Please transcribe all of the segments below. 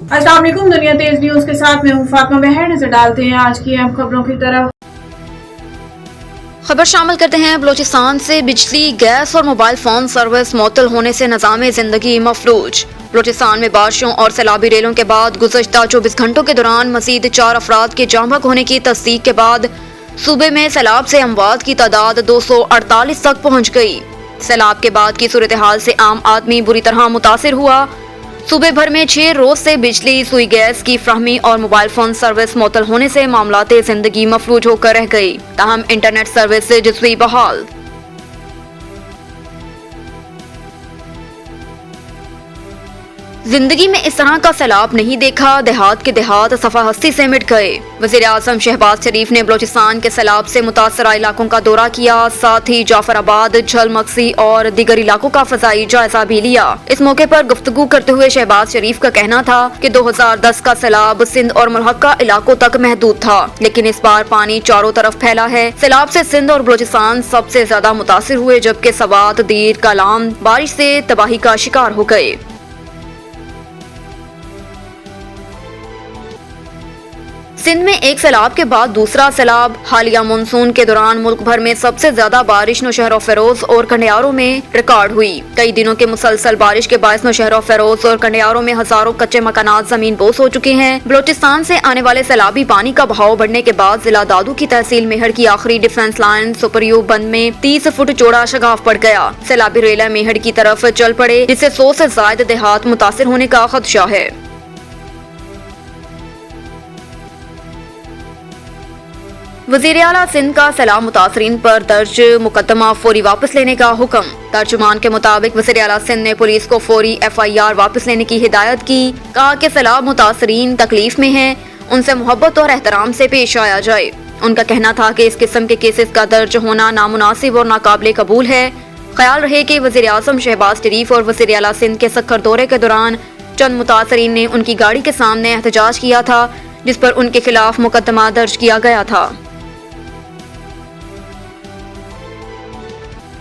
अस्सलाम वालेकुम, दुनिया तेज न्यूज के साथ मैं हूँ फातिमा बहर। नजर डालते हैं आज की अहम खबरों की तरफ। खबर शामिल करते हैं। बलूचिस्तान से बिजली, गैस और मोबाइल फोन सर्विस मुअत्तल होने से निज़ाम जिंदगी मफलूज। बलूचिस्तान में बारिशों और सैलाबी रेलों के बाद गुज़श्ता 24 घंटों के दौरान मज़ीद 4 अफराद के जाँ बहक होने की तस्दीक के बाद सूबे में सैलाब से अमवात की तादाद 248 तक पहुँच गई। सैलाब के बाद की सूरत हाल से आम आदमी बुरी तरह मुतासिर हुआ। सूबे भर में 6 रोज से बिजली, सुई गैस की फ्राहमी और मोबाइल फोन सर्विस मुअत्तल होने से मामलाते जिंदगी मफलूज होकर रह गई। ताहम इंटरनेट सर्विस से जुज़वी बहाल। जिंदगी में इस तरह का सैलाब नहीं देखा, देहात के देहात सफा हस्ती से मिट गए। वज़ीर आज़म शहबाज शरीफ ने बलूचिस्तान के सैलाब से मुतासरा इलाकों का दौरा किया, साथ ही जाफराबाद, झलमक्सी और दीगर इलाकों का फजाई जायजा भी लिया। इस मौके पर गुफ्तगू करते हुए शहबाज शरीफ का कहना था कि 2010 का सैलाब सिंध और मुल्हका इलाकों तक महदूद था, लेकिन इस बार पानी चारों तरफ फैला है। सैलाब से सिंध और बलूचिस्तान सबसे ज्यादा मुतासिर हुए, जबकि सवात, दीर, कालाम बारिश से तबाही का शिकार हो गए। सिंध में एक सैलाब के बाद दूसरा सैलाब। हालिया मानसून के दौरान मुल्क भर में सबसे ज्यादा बारिश नौशहर फेरोज और कंडियारों में रिकॉर्ड हुई। कई दिनों के मुसलसल बारिश के बायस नौशहर फेरोज और कंडियारों में हजारों कच्चे मकानात जमीन बोस हो चुके हैं। बलूचिस्तान से आने वाले सैलाबी पानी का बहाव बढ़ने के बाद जिला दादू की तहसील मेहर की आखिरी डिफेंस लाइन सुपरयू बंद में 30 फुट चौड़ा शगाफ पड़ गया। सैलाबी रेला मेहर की तरफ चल पड़े, जिससे 100 से ज्यादा देहात मुतासिर होने का खदशा है। वज़ीर आला सिंध का सैलाब मुतासरीन पर दर्ज मुकदमा फौरी वापस लेने का हुक्म। तर्जुमान के मुताबिक वज़ीर आला सिंध ने पुलिस को फौरी FIR वापस लेने की हिदायत की। कहा कि सैलाब मुतासरीन तकलीफ में हैं, उनसे मोहब्बत और एहतराम से पेश आया जाए। उनका कहना था कि इस किस्म के केसेस का दर्ज होना नामुनासिब और नाकाबिले कबूल है। ख्याल रहे कि वज़ीर आज़म शहबाज शरीफ और वज़ीर आला सिंध के सक्खर दौरे के दौरान चंद मुतासरीन ने उनकी गाड़ी के सामने एहतजाज किया था, जिस पर उनके खिलाफ मुकदमा दर्ज किया गया था।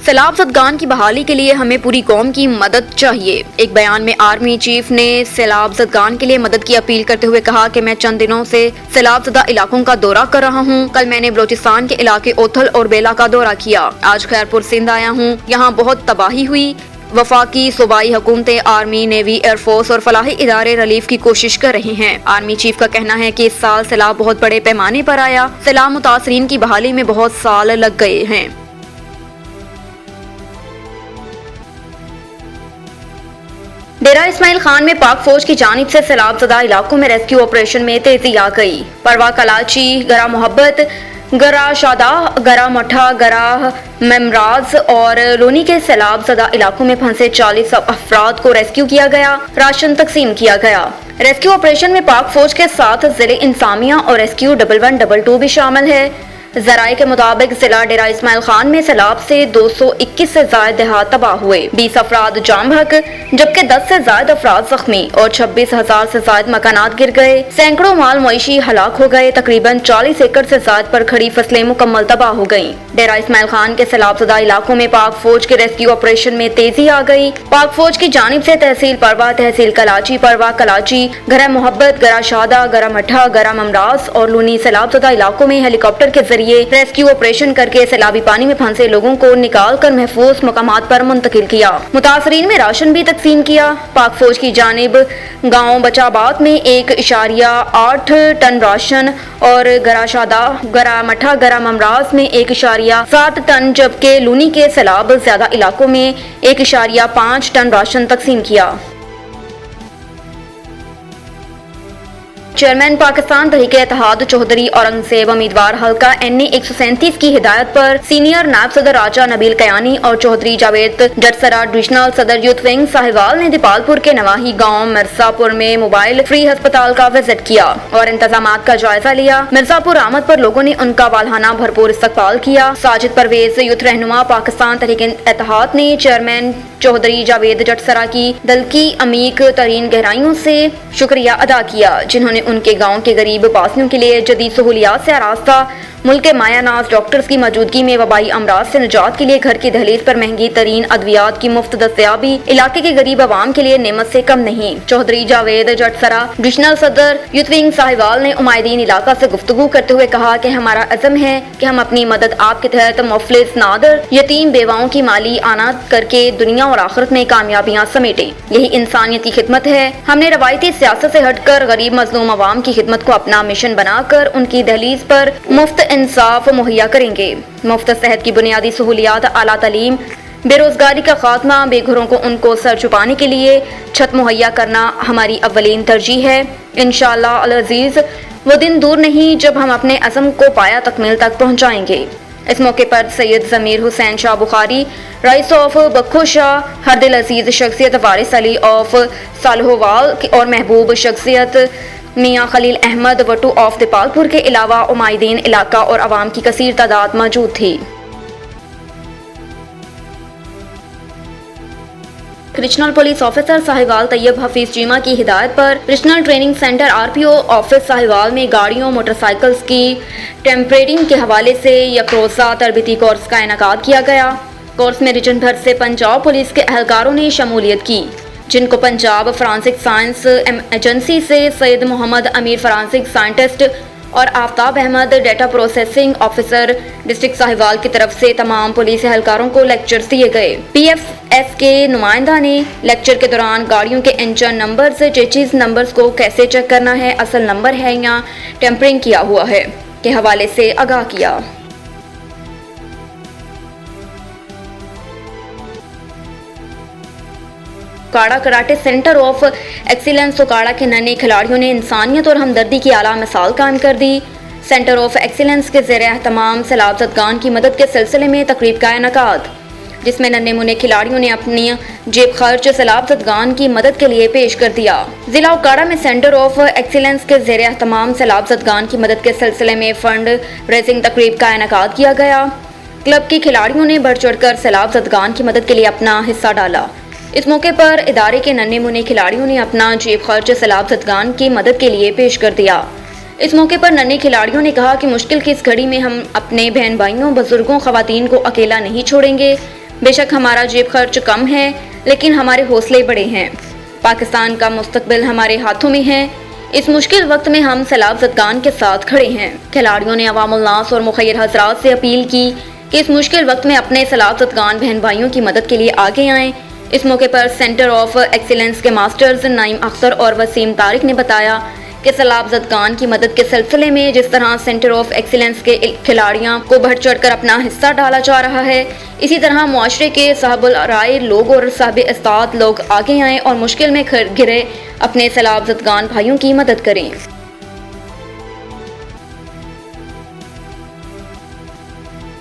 सैलाब ज़दगान की बहाली के लिए हमें पूरी कौम की मदद चाहिए। एक बयान में आर्मी चीफ ने सैलाब ज़दगान के लिए मदद की अपील करते हुए कहा कि मैं चंद दिनों से सैलाब ज़दा इलाकों का दौरा कर रहा हूं। कल मैंने बलूचिस्तान के इलाके ओथल और बेला का दौरा किया। आज खैरपुर सिंध आया हूं। यहाँ बहुत तबाही हुई। वफाकी सूबाई हुकूमतें, आर्मी, नेवी, एयरफोर्स और फलाही इदारे रिलीफ की कोशिश कर रहे हैं। आर्मी चीफ का कहना है कि इस साल सैलाब बहुत बड़े पैमाने पर आया। सैलाब मुतासरीन की बहाली में बहुत साल लग गए हैं। डेरा इस्माइल खान में पाक फौज की जानिब से सैलाब ज़दा इलाकों में रेस्क्यू ऑपरेशन में तेजी आ गई। परवा कलाची, गरा मोहब्बत, गरा शादा, गरा मठा, गरा मेमराज और लोनी के सैलाब ज़दा इलाकों में फंसे 40 अफराद को रेस्क्यू किया गया। राशन तकसीम किया गया। रेस्क्यू ऑपरेशन में पाक फौज के साथ जिले इंसामिया और रेस्क्यू 1122 भी शामिल है। जराये के मुताबिक जिला डेरा इस्माइल खान में सैलाब से 221 से ज्यादा देहात तबाह हुए। 20 अफराद जाम बहक, जबकि 10 से ज्यादा अफराद जख्मी और 26,000 से ज्यादा मकानात गिर गए। सैकड़ों माल मवेशी हलाक हो गए। तकरीबन 40 एकड़ से ज्यादा पर खड़ी फसलें मुकम्मल तबाह हो गयी। डेरा इस्माइल खान के सैलाब ज़दा इलाकों में पाक फौज के रेस्क्यू ऑपरेशन में तेजी आ गई। पाक फौज की जानिब से तहसील परवा, तहसील कलाची, परवा कलाची, गरा मोहब्बत, गरा शादा, गरा मठा, गरा ममराज और लूनी सैलाब ज़दा इलाकों में हेलीकॉप्टर के जरिए रेस्क्यू ऑपरेशन करके सैलाबी पानी में फंसे लोगों को निकाल कर महफूज मकामात पर मुंतकिल किया। मुतासरीन में राशन भी तकसीम किया। पाक फौज की जानिब गाँव बचाबाद में 1.8 टन राशन और गरा शादा, गरा मठा, गरा ममराज में 1.7 टन, जबकि लूनी के सैलाब ज्यादा इलाकों में 1.5 टन राशन तकसीम किया। चेयरमैन पाकिस्तान तहरीक इत्तेहाद चौधरी औरंगजेब उम्मीदवार हल्का NA 137 की हिदायत पर सीनियर नायब सदर राजा नबील कयानी और चौधरी जावेद जटसरा डिविजनल सदर यूथ विंग साहिवाल ने दीपालपुर के नवाही गांव मिर्जापुर में मोबाइल फ्री अस्पताल का विजिट किया और इंतजामात का जायजा लिया। मिर्जापुर आमद पर लोगों ने उनका वालहाना भरपूर इस्तकबाल किया। साजिद परवेज यूथ रहनुमा पाकिस्तान तहरीक इत्तेहाद ने चेयरमैन चौधरी जावेद जटसरा की दिल की अमीक तरीन गहराइयों से शुक्रिया अदा किया, जिन्होंने उनके गांव के गरीब वासियों के लिए जदीद सहूलियात से आरास्ता मुल्क के मायानाज डॉक्टर्स की मौजूदगी में वबाई अमराज से निजात के लिए घर की दहलीज पर महंगी तरीन अद्वियात की मुफ्त दस्तयाबी इलाके के गरीब आवाम के लिए नेमत से कम नहीं। चौधरी जावेद जटसरा डिविजनल सदर यूथ विंग साहिवाल ने उमायदीन इलाका से गुफ्तगू करते हुए कहा कि हमारा अज़म है कि हम अपनी मदद आपके तहत मुफलिस नादर यतीम बेवाओं की माली आनात करके दुनिया और आखिरत में कामयाबियाँ समेटें। यही इंसानियत की खिदमत है। हमने रवायती सियासत से हटकर गरीब मजलूम आवाम की खिदमत को अपना मिशन बनाकर उनकी दहलीज पर मुफ्त इंसाफ मुहैया करेंगे। मुफ्त सेहत की बुनियादी सहूलियात, आला तालीम, बेरोजगारी का खात्मा, बेघरों को उनको सर छुपाने के लिए छत मुहैया करना हमारी अव्वलीन तरजीह है। इंशाअल्लाह अल अजीज वो दिन दूर नहीं जब हम अपने अज़म को पाया तकमील तक पहुँचाएंगे। इस मौके पर सैयद ज़मीर हुसैन शाह बुखारी, रईस ऑफ बख्खो शाह, हरदिल अजीज शख्सियत वारिस अली ऑफ सालहोवाल और महबूब शख्सियत मियाँ खलील अहमद वटू ऑफ दीपालपुर के अलावा उमायदीन इलाका और आवाम की कसीर तादाद मौजूद थी। Regional police officer Sahiwal Tayyab Hafeez Cheema की हिदायत पर regional training centre RPO office Sahiwal में गाड़ियों मोटरसाइकिल्स की टेम्परेरिंग के हवाले से एक रोज़ा तरबीती कोर्स का इनेकाद किया गया। कोर्स में रीजन भर से पंजाब पुलिस के एहलकारों ने शमूलियत की, जिनको पंजाब फॉरेंसिक साइंस एजेंसी से सैयद मोहम्मद अमीर फॉरेंसिक साइंटिस्ट और Aftab Ahmad data processing officer district Sahiwal की तरफ से तमाम पुलिस एहलकारों को लेक्चर्स दिए गए। पीएफएस के नुमाइंदा ने लेक्चर के दौरान गाड़ियों के इंजन नंबर से चेचिस नंबर्स को कैसे चेक करना है, असल नंबर है या टेम्परिंग किया हुआ है के हवाले से आगाह किया। उकाड़ा कराटे सेंटर ऑफ एक्सीलेंस उकाड़ा के नन्हे खिलाड़ियों ने इंसानियत और हमदर्दी की आला मिसाल कायम कर दी। सेंटर ऑफ एक्सीलेंस के ज़ेर एहतमाम सैलाब ज़दगान की मदद के सिलसिले में तकरीब का इनेकाद, जिसमें नन्हे मुन्ने खिलाड़ियों ने अपनी जेब खर्च सैलाब ज़दगान की मदद के लिए पेश कर दिया। जिला उकाड़ा में सेंटर ऑफ एक्सीलेंस के ज़ेर एहतमाम सैलाब ज़दगान की मदद के सिलसिले में फंड रेजिंग तकरीब का इनेकाद किया गया। क्लब के खिलाड़ियों ने बढ़ चढ़ कर सैलाब ज़दगान की मदद के लिए अपना हिस्सा डाला। इस मौके पर इदारे के नन्हे मुन्ने खिलाड़ियों ने अपना जेब खर्च सैलाब ज़दगान की मदद के लिए पेश कर दिया। इस मौके पर नन्हे खिलाड़ियों ने कहा कि मुश्किल की इस घड़ी में हम अपने बहन भाइयों, बुजुर्गों, ख़वातीन को अकेला नहीं छोड़ेंगे। बेशक हमारा जेब खर्च कम है, लेकिन हमारे हौसले बड़े हैं। पाकिस्तान का मुस्तकबिल हमारे हाथों में है। इस मुश्किल वक्त में हम सैलाब ज़दगान के साथ खड़े हैं। खिलाड़ियों ने अवामुल नास और मुखैर हज़रात से अपील की कि इस मुश्किल वक्त में अपने सैलाब ज़दगान बहन भाइयों की मदद के लिए आगे आएँ। इस मौके पर सेंटर ऑफ एक्सीलेंस के मास्टर्स नईम अख्तर और वसीम तारिक ने बताया कि सैलाब ज़दगान की मदद के सिलसिले में जिस तरह सेंटर ऑफ एक्सीलेंस के खिलाड़ियों को बढ़ चढ़ कर अपना हिस्सा डाला जा रहा है, इसी तरह मुआशरे के साहबुल राय लोग और साहब इस्तात लोग आगे आएँ और मुश्किल में घिरे अपने सैलाब ज़दगान भाइयों की मदद करें।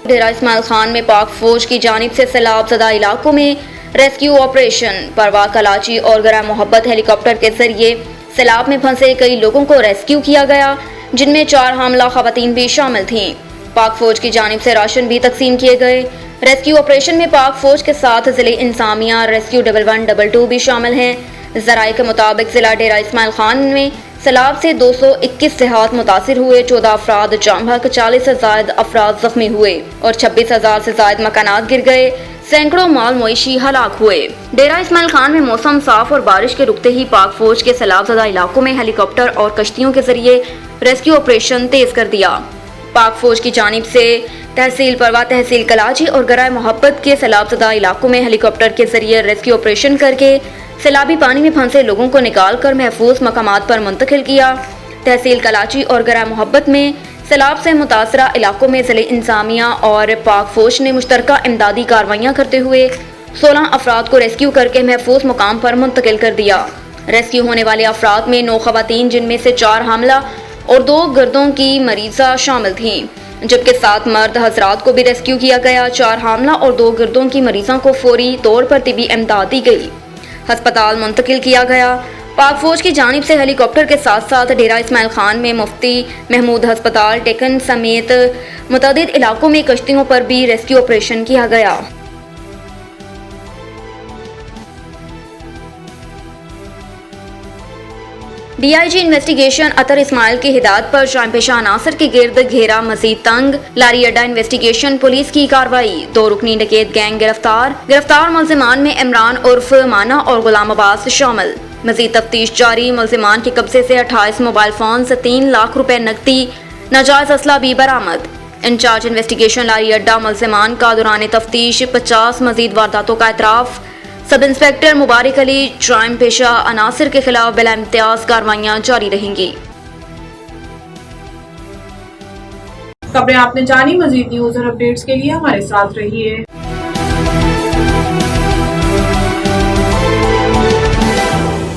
डेरा इस्माइल खान में पाक फौज की जानिब से सैलाब ज़दा इलाकों में रेस्क्यू ऑपरेशन। परवा कलाची और गरा मोहब्बत हेलीकॉप्टर के जरिए सैलाब में फंसे कई लोगों को रेस्क्यू किया गया, जिनमें 4 हामला खवातीन भी शामिल थीं। पाक फौज की जानिब से राशन भी तकसीम किए गए। रेस्क्यू ऑपरेशन में पाक फौज के साथ जिले इंसामिया रेस्क्यू 1112 भी शामिल हैं। ज़राए के मुताबिक जिला डेरा इस्माइल खान में सैलाब से 221 देहात मुतासिर हुए, 14 अफराद जाम बहक, 40 से ज़ायद अफराद जख्मी हुए और 26,000 से ज़ायद मकानात गिर गए। सैकड़ों माल मवेशी हलाक हुए। डेरा इस्माइल खान में मौसम साफ और बारिश के रुकते ही पाक फौज के सैलाब ज़दा इलाकों में हेलीकॉप्टर और कश्तियों के जरिए रेस्क्यू ऑपरेशन तेज कर दिया। पाक फौज की जानिब से तहसील परवा, तहसील कलाची और गरा मोहब्बत के सैलाब ज़दा इलाकों में हेलीकॉप्टर के जरिए रेस्क्यू ऑपरेशन करके सैलाबी पानी में फंसे लोगों को निकाल कर महफूज मकामात पर मुंतकिल किया। तहसील कलाची और गरा मोहब्बत में सैलाब से मुतासरा इलाकों में ज़िले इंसामिया और पाक फौज ने मुश्तरका इमदादी कार्रवाइयाँ करते हुए 16 अफराद को रेस्क्यू करके महफूज मुकाम पर मुंतकिल कर दिया। रेस्क्यू होने वाले अफराद में 9 खवातीन, जिनमें से 4 हामला और 2 गर्दों की मरीज़ा शामिल थीं, जबकि 7 मर्द हजरात को भी रेस्क्यू किया गया। 4 हामला और 2 गर्दों की मरीज़ों को फौरी तौर पर तिबी इमदाद दी गई, हस्पताल मुंतकिल किया गया। पाक फौज की जानिब से हेलीकॉप्टर के साथ साथ डेरा इस्माइल खान में मुफ्ती महमूद हस्पताल, टेकन समेत मुतअद्दिद इलाकों में कश्तियों पर भी रेस्क्यू ऑपरेशन किया गया। DIG انویسٹیگیشن اطہر اسماعیل کی ہدایت پر جرائم پیشہ عناصر کے گرد گھیرا مزید تنگ، لاری اڈا انویسٹیگیشن پولیس کی کارروائی، 2 رکنی ڈکیت گینگ گرفتار ملزمان میں عمران عرف مانا اور غلام عباس شامل، مزید تفتیش جاری، ملزمان کے قبضے سے 28 موبائل فونز، 3 لاکھ روپے نقدی، ناجائز اسلحہ بھی برآمد، انچارج انویسٹیگیشن لاری اڈا ملزمان کا دوران تفتیش 50 مزید وارداتوں کا اعتراف، سب انسپکٹر مبارک علی، جرائم پیشہ عناصر کے خلاف بلا امتیاز کارروائیاں جاری رہیں گی۔ خبریں آپ نے جانی، مزید نیوز اور اپڈیٹس کے لیے ہمارے ساتھ رہیے۔